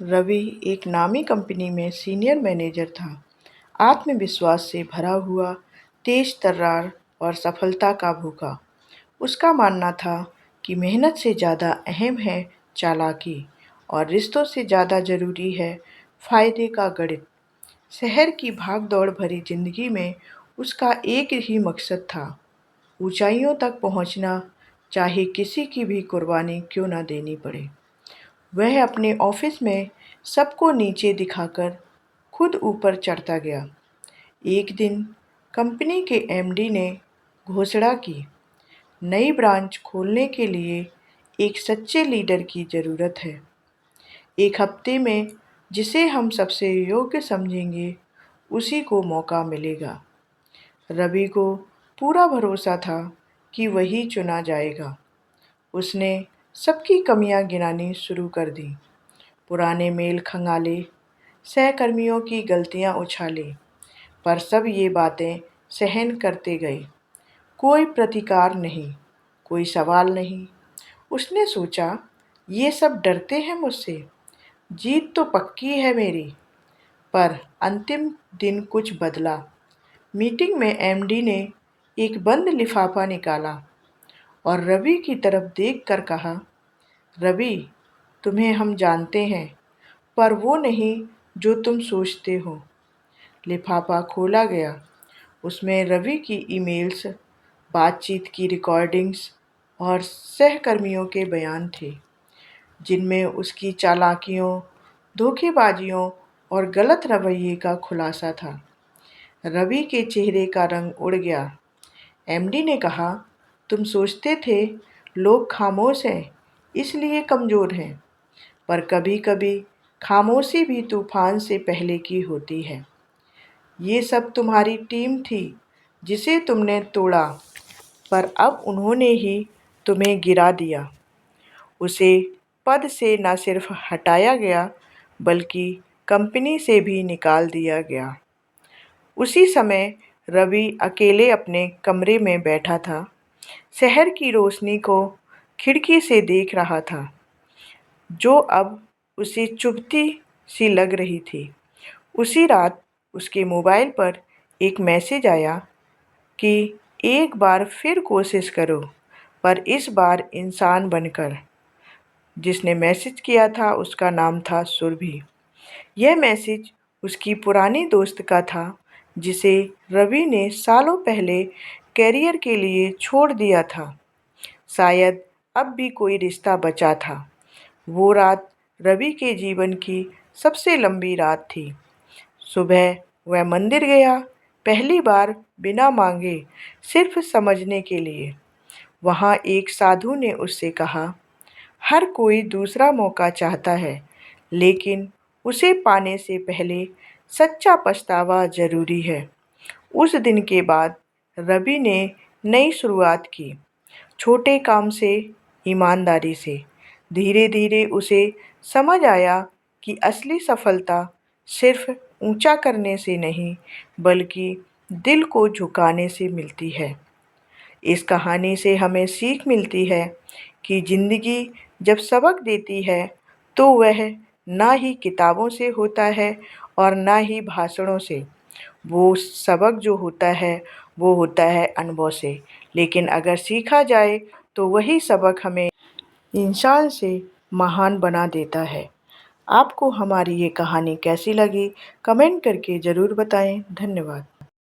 रवि एक नामी कंपनी में सीनियर मैनेजर था। आत्मविश्वास से भरा हुआ, तेज तर्रार और सफलता का भूखा। उसका मानना था कि मेहनत से ज़्यादा अहम है चालाकी और रिश्तों से ज़्यादा ज़रूरी है फायदे का गणित। शहर की भाग-दौड़ भरी जिंदगी में उसका एक ही मकसद था, ऊंचाइयों तक पहुंचना, चाहे किसी की भी कुर्बानी क्यों न देनी पड़े। वह अपने ऑफिस में सबको नीचे दिखाकर खुद ऊपर चढ़ता गया। एक दिन कंपनी के एमडी ने घोषणा की, नई ब्रांच खोलने के लिए एक सच्चे लीडर की ज़रूरत है। एक हफ्ते में जिसे हम सबसे योग्य समझेंगे, उसी को मौका मिलेगा। रवि को पूरा भरोसा था कि वही चुना जाएगा। उसने सबकी कमियां गिनानी शुरू कर दी, पुराने मेल खंगाले, सहकर्मियों की गलतियां उछाली, पर सब ये बातें सहन करते गए। कोई प्रतिकार नहीं, कोई सवाल नहीं। उसने सोचा, ये सब डरते हैं मुझसे, जीत तो पक्की है मेरी। पर अंतिम दिन कुछ बदला। मीटिंग में एमडी ने एक बंद लिफाफा निकाला और रवि की तरफ देखकर कहा, रवि, तुम्हें हम जानते हैं, पर वो नहीं जो तुम सोचते हो। लिफाफा खोला गया। उसमें रवि की ईमेल्स, बातचीत की रिकॉर्डिंग्स और सहकर्मियों के बयान थे, जिनमें उसकी चालाकियों, धोखेबाजियों और गलत रवैये का खुलासा था। रवि के चेहरे का रंग उड़ गया। एमडी ने कहा, तुम सोचते थे लोग खामोश हैं, इसलिए कमज़ोर हैं, पर कभी-कभी खामोशी भी तूफान से पहले की होती है। ये सब तुम्हारी टीम थी जिसे तुमने तोड़ा, पर अब उन्होंने ही तुम्हें गिरा दिया। उसे पद से न सिर्फ हटाया गया, बल्कि कंपनी से भी निकाल दिया गया। उसी समय रवि अकेले अपने कमरे में बैठा था, शहर की रोशनी को खिड़की से देख रहा था, जो अब उसे चुभती सी लग रही थी। उसी रात उसके मोबाइल पर एक मैसेज आया कि एक बार फिर कोशिश करो, पर इस बार इंसान बनकर। जिसने मैसेज किया था उसका नाम था सुरभि। यह मैसेज उसकी पुरानी दोस्त का था, जिसे रवि ने सालों पहले करियर के लिए छोड़ दिया था। शायद अब भी कोई रिश्ता बचा था। वो रात रवि के जीवन की सबसे लंबी रात थी। सुबह वह मंदिर गया, पहली बार बिना मांगे, सिर्फ समझने के लिए। वहाँ एक साधु ने उससे कहा, हर कोई दूसरा मौका चाहता है, लेकिन उसे पाने से पहले सच्चा पछतावा ज़रूरी है। उस दिन के बाद रवि ने नई शुरुआत की, छोटे काम से, ईमानदारी से। धीरे धीरे उसे समझ आया कि असली सफलता सिर्फ ऊंचा करने से नहीं, बल्कि दिल को झुकाने से मिलती है। इस कहानी से हमें सीख मिलती है कि ज़िंदगी जब सबक देती है, तो वह ना ही किताबों से होता है और ना ही भाषणों से। वो सबक जो होता है, वो होता है अनुभव से। लेकिन अगर सीखा जाए तो वही सबक हमें इंसान से महान बना देता है। आपको हमारी ये कहानी कैसी लगी, कमेंट करके ज़रूर बताएं। धन्यवाद।